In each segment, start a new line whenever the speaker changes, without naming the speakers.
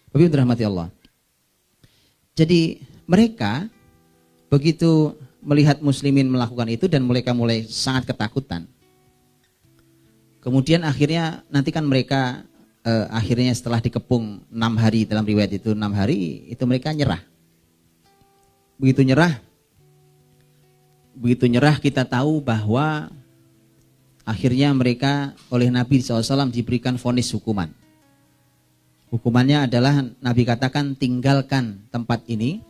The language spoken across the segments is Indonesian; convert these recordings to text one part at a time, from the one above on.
Bapak Ibu dirahmati Allah. Jadi mereka begitu melihat muslimin melakukan itu dan mereka mulai sangat ketakutan. Kemudian akhirnya nanti kan mereka akhirnya setelah dikepung 6 hari, dalam riwayat itu 6 hari itu mereka nyerah. Begitu nyerah kita tahu bahwa akhirnya mereka oleh Nabi SAW diberikan vonis hukuman. Hukumannya adalah Nabi katakan tinggalkan tempat ini,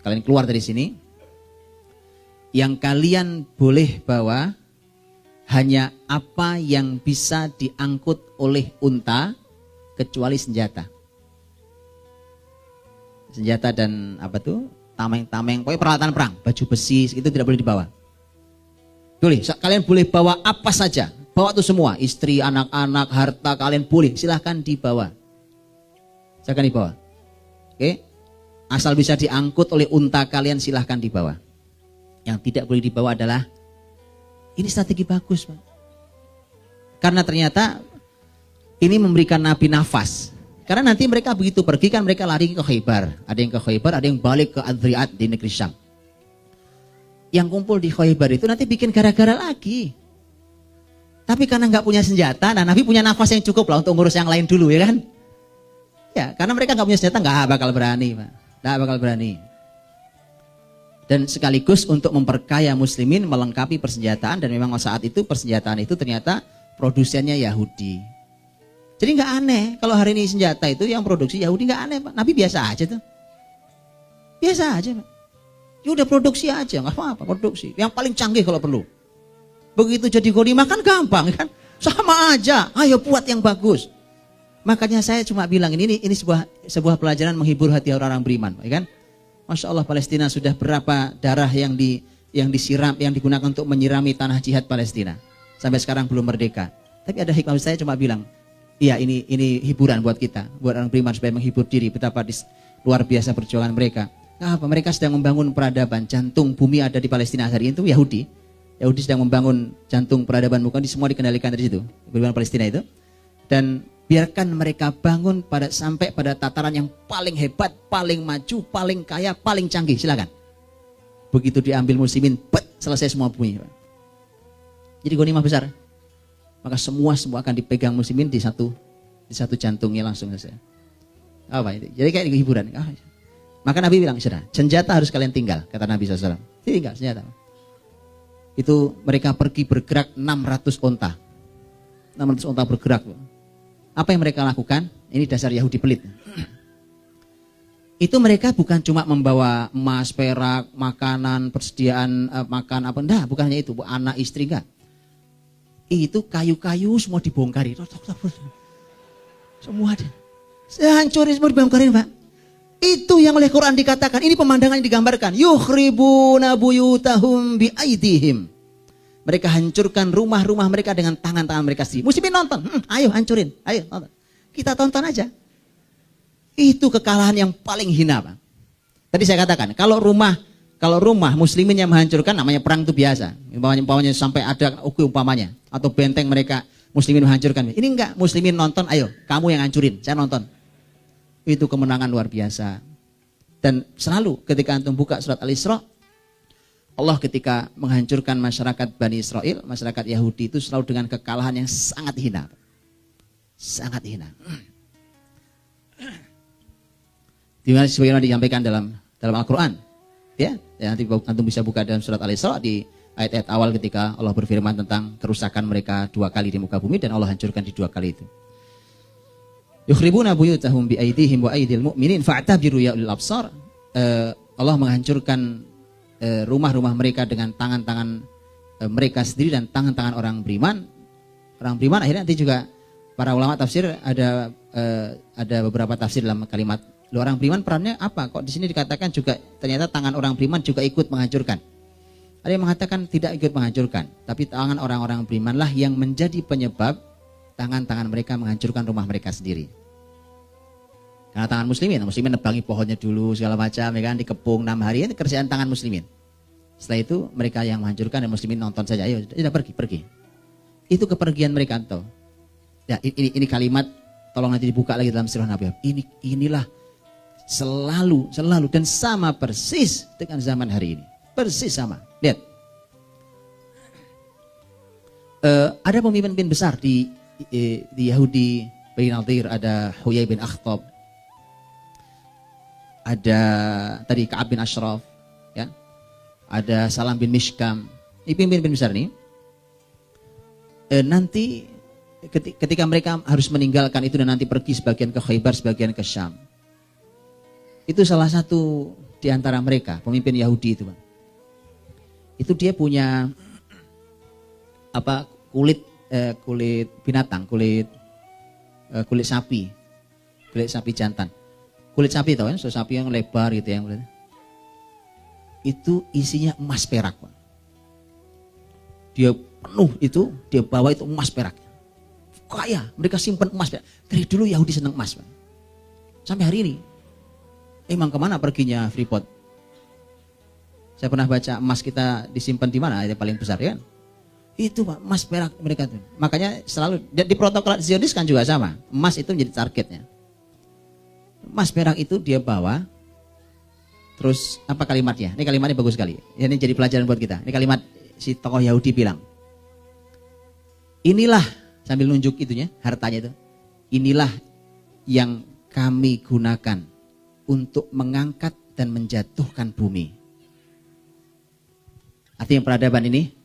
kalian keluar dari sini. Yang kalian boleh bawa hanya apa yang bisa diangkut oleh unta kecuali senjata. Senjata dan apa tuh? Tameng-tameng, pokoknya peralatan perang, baju besi itu tidak boleh dibawa. Boleh, kalian boleh bawa apa saja. Bawa tuh semua, istri, anak-anak, harta kalian boleh, silahkan dibawa. Silahkan dibawa. Oke? Asal bisa diangkut oleh unta kalian silahkan dibawa. Yang tidak boleh dibawa adalah, ini strategi bagus, Pak. Karena ternyata ini memberikan Nabi nafas. Karena nanti mereka begitu pergi kan mereka lari ke Khaybar. Ada yang ke Khaybar, ada yang balik ke Adriat di negeri Syam. Yang kumpul di Khaybar itu nanti bikin gara-gara lagi. Tapi karena nggak punya senjata, nah Nabi punya nafas yang cukup lah untuk ngurus yang lain dulu, ya kan? Ya, karena mereka nggak punya senjata, nggak bakal berani, Pak. Nggak bakal berani. Dan sekaligus untuk memperkaya muslimin, melengkapi persenjataan, dan memang saat itu persenjataan itu ternyata produsennya Yahudi. Jadi nggak aneh kalau hari ini senjata itu yang produksi Yahudi, nggak aneh, Pak. Nabi biasa aja tuh. Biasa aja, Pak. Ya udah produksi aja, nggak apa-apa, produksi. Yang paling canggih kalau perlu. Begitu jadi ghanimah kan gampang kan? Sama aja, ayo buat yang bagus. Makanya saya cuma bilang ini sebuah pelajaran menghibur hati orang-orang beriman, ya kan? Masya Allah, Palestina sudah berapa darah yang disiram, yang digunakan untuk menyirami tanah jihad Palestina. Sampai sekarang belum merdeka. Tapi ada hikmah, saya cuma bilang, iya ini hiburan buat kita, buat orang beriman supaya menghibur diri betapa luar biasa perjuangan mereka. Apa? Mereka sedang membangun peradaban, jantung bumi ada di Palestina hari itu Yahudi. Yahudi sedang membangun jantung peradaban, bukan semua dikendalikan dari situ, beriman Palestina itu. Dan biarkan mereka bangun sampai pada tataran yang paling hebat, paling maju, paling kaya, paling canggih, silakan. Begitu diambil muslimin, selesai semua bumi. Jadi ghanimah besar. Maka semua akan dipegang muslimin di satu jantungnya langsung selesai. Apa itu? Jadi kayak hiburan. Maka Nabi bilang, sudah, senjata harus kalian tinggal, kata Nabi SAW. Tinggal senjata. Itu mereka pergi bergerak 600 onta. 600 onta bergerak. Apa yang mereka lakukan? Ini dasar Yahudi pelit. Itu mereka bukan cuma membawa emas, perak, makanan, persediaan makan apa, enggak, bukan hanya itu, anak, istri, enggak. Itu kayu-kayu semua dibongkarin. Semua hancurin, semua dibongkarin, Pak. Itu yang oleh Quran dikatakan, ini pemandangan yang digambarkan. Yukhribuna buyutahum biaidihim. Mereka hancurkan rumah-rumah mereka dengan tangan-tangan mereka sendiri. Muslimin nonton, ayo hancurin, ayo nonton. Kita tonton aja. Itu kekalahan yang paling hina, Pak. Tadi saya katakan, kalau rumah muslimin yang menghancurkan, namanya perang itu biasa. Umpamanya sampai ada umpamanya atau benteng mereka muslimin menghancurkan. Ini enggak, muslimin nonton, ayo kamu yang hancurin, saya nonton. Itu kemenangan luar biasa. Dan selalu ketika antum buka surat Al-Isra, Allah ketika menghancurkan masyarakat Bani Israel, masyarakat Yahudi itu selalu dengan kekalahan yang sangat hina. Sangat hina. Dimana sebagaimana disampaikan dalam Al-Quran. Ya, nanti antum bisa buka dalam surat Al-Isra di ayat-ayat awal ketika Allah berfirman tentang kerusakan mereka 2 kali di muka bumi dan Allah hancurkan di 2 kali itu. Yukhribuna buyutahum bi aydihim wa aydil mu'minin fa'tabiru ya ulil absar. Allah menghancurkan rumah-rumah mereka dengan tangan-tangan mereka sendiri dan tangan-tangan orang beriman. Orang beriman akhirnya nanti juga para ulama tafsir ada beberapa tafsir dalam kalimat orang beriman perannya apa? Kok di sini dikatakan juga ternyata tangan orang beriman juga ikut menghancurkan. Ada yang mengatakan tidak ikut menghancurkan, tapi tangan orang-orang berimanlah yang menjadi penyebab tangan-tangan mereka menghancurkan rumah mereka sendiri. Karena tangan muslimin nebangi pohonnya dulu segala macam, ya kan, dikepung 6 hari, itu kerjaan tangan muslimin. Setelah itu mereka yang menghancurkan dan muslimin nonton saja, ayo sudah pergi. Itu kepergian mereka tuh. Ya, ini kalimat Tolong nanti dibuka lagi dalam sirah Nabi. Inilah selalu dan sama persis dengan zaman hari ini. Persis sama. Lihat. Ada pemimpin besar di Yahudi, Bani Nadir, ada Huyai bin Akhtab, ada tadi Ka'ab bin Ashraf, ya, ada Salam bin Mishkam. Ini pemimpin besar nih. Nanti ketika mereka harus meninggalkan itu dan nanti pergi sebagian ke Khaybar, sebagian ke Syam. Itu salah satu di antara mereka, pemimpin Yahudi itu, Bang. Itu dia punya kulit binatang, kulit sapi jantan. Kulit sapi tahu kan, so, sapi yang lebar gitu yang itu isinya emas perak, Bang. Dia penuh itu, dia bawa itu emas perak. Kaya, mereka simpan emas perak. Dari dulu Yahudi senang emas, Bang. Sampai hari ini. Emang kemana perginya Freeport? Saya pernah baca emas kita disimpan di mana, yang paling besar ya kan? Itu Pak, emas perak mereka tuh. Makanya selalu di protokol Zionis kan juga sama. Emas itu menjadi targetnya. Emas perak itu dia bawa. Terus apa kalimatnya? Ini kalimatnya bagus sekali. Ini jadi pelajaran buat kita. Ini kalimat si tokoh Yahudi bilang. Inilah sambil nunjuk itunya, hartanya itu. Inilah yang kami gunakan untuk mengangkat dan menjatuhkan bumi. Artinya peradaban ini,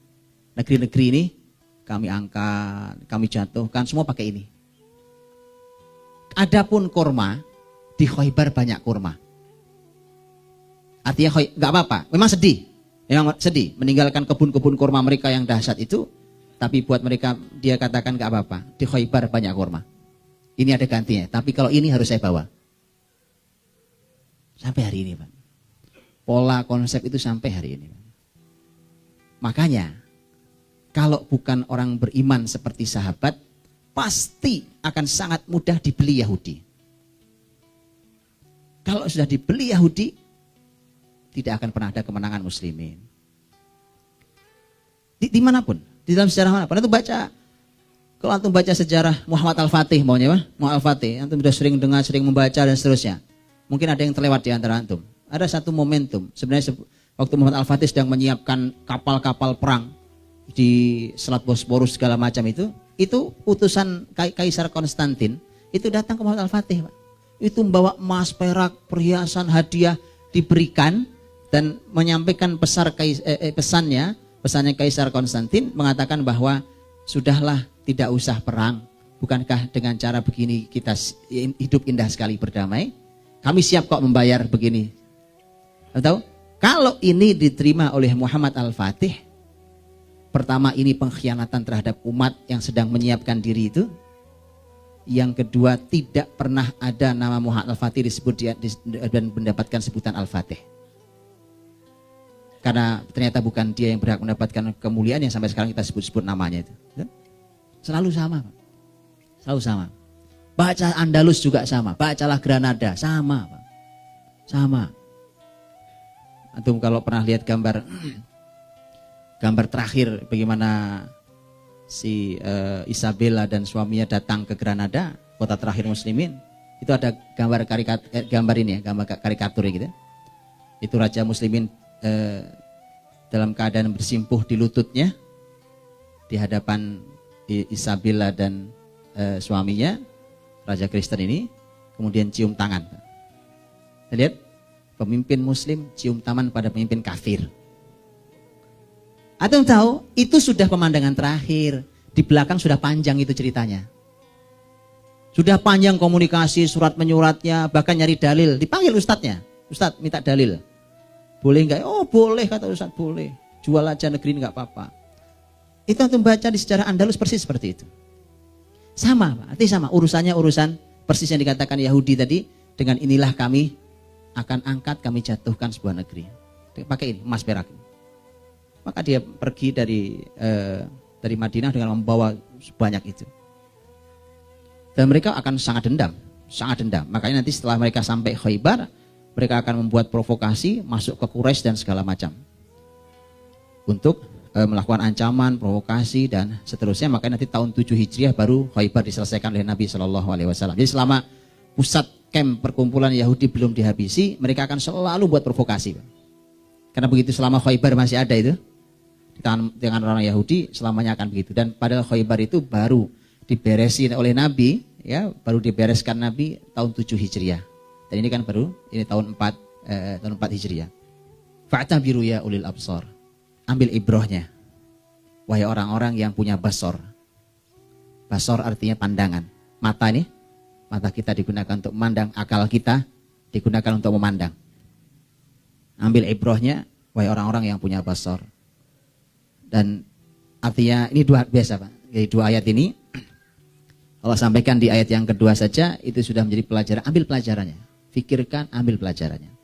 negeri-negeri ini kami angkat, kami jatuhkan, semua pakai ini. Adapun kurma, di Khaybar banyak kurma. Artinya nggak apa-apa, memang sedih meninggalkan kebun-kebun kurma mereka yang dahsyat itu. Tapi buat mereka dia katakan nggak apa-apa, di Khaybar banyak kurma. Ini ada gantinya, tapi kalau ini harus saya bawa. Sampai hari ini, Pak. Pola konsep itu sampai hari ini, Pak. Makanya kalau bukan orang beriman seperti sahabat, pasti akan sangat mudah dibeli Yahudi. Kalau sudah dibeli Yahudi, tidak akan pernah ada kemenangan muslimin. Dimanapun, di dalam sejarah manapun. Kalau antum baca sejarah Muhammad Al-Fatih, maunya Pak? Muhammad Al-Fatih, antum sudah sering dengar, sering membaca dan seterusnya. Mungkin ada yang terlewat di antara antum. Ada satu momentum, sebenarnya waktu Muhammad Al-Fatih sedang menyiapkan kapal-kapal perang di Selat Bosporus segala macam itu utusan Kaisar Konstantin itu datang ke Muhammad Al-Fatih, Pak. Itu membawa emas, perak, perhiasan, hadiah diberikan dan menyampaikan pesannya Kaisar Konstantin mengatakan bahwa sudahlah, tidak usah perang. Bukankah dengan cara begini kita hidup indah sekali berdamai? Kami siap kok membayar begini. Tahu? Kalau ini diterima oleh Muhammad Al-Fatih, pertama ini pengkhianatan terhadap umat yang sedang menyiapkan diri itu. Yang kedua, tidak pernah ada nama Muhammad Al-Fatih disebut dan mendapatkan sebutan Al-Fatih. Karena ternyata bukan dia yang berhak mendapatkan kemuliaan yang sampai sekarang kita sebut-sebut namanya itu. Selalu sama, Pak. Selalu sama. Baca Andalus juga sama, bacalah Granada sama, Pak. Sama. Antum kalau pernah lihat gambar terakhir bagaimana si Isabella dan suaminya datang ke Granada, kota terakhir muslimin, itu ada gambar karikatur gitu. Itu raja muslimin dalam keadaan bersimpuh di lututnya di hadapan Isabella dan suaminya, raja Kristen ini, kemudian cium tangan. Lihat, pemimpin muslim cium tangan pada pemimpin kafir. Atau tahu, itu sudah pemandangan terakhir. Di belakang sudah panjang itu ceritanya. Sudah panjang komunikasi, surat menyuratnya, bahkan nyari dalil. Dipanggil ustadznya, ustadz minta dalil. Boleh enggak? Oh boleh, kata ustadz, boleh. Jual aja negeri ini enggak apa-apa. Itu antum baca di sejarah Andalus persis seperti itu. Sama, Pak. Artinya sama, urusannya urusan persis yang dikatakan Yahudi tadi. Dengan inilah kami akan angkat, kami jatuhkan sebuah negeri. Pakai ini, emas perak. Maka dia pergi dari Madinah dengan membawa sebanyak itu. Dan mereka akan sangat dendam. Makanya nanti setelah mereka sampai Khaybar, mereka akan membuat provokasi, masuk ke Quraisy dan segala macam. Untuk melakukan ancaman, provokasi dan seterusnya. Makanya nanti tahun 7 Hijriah baru Khaybar diselesaikan oleh Nabi Shallallahu Alaihi Wasallam. Jadi selama pusat camp perkumpulan Yahudi belum dihabisi, mereka akan selalu buat provokasi. Karena begitu selama Khaybar masih ada itu di tangan orang Yahudi, selamanya akan begitu. Dan padahal Khaybar itu baru diberesin oleh Nabi, ya, baru dibereskan Nabi tahun 7 Hijriah. Dan ini kan baru ini tahun 4 Hijriah. Fa'tabiru ya ulil absar. Ambil ibrohnya, wahai orang-orang yang punya basor. Basor artinya pandangan. Mata nih, mata kita digunakan untuk memandang, akal kita digunakan untuk memandang. Ambil ibrohnya, wahai orang-orang yang punya basor. Dan artinya ini dua biasa Pak. Jadi dua ayat ini Allah sampaikan di ayat yang kedua saja itu sudah menjadi pelajaran. Ambil pelajarannya, fikirkan, ambil pelajarannya.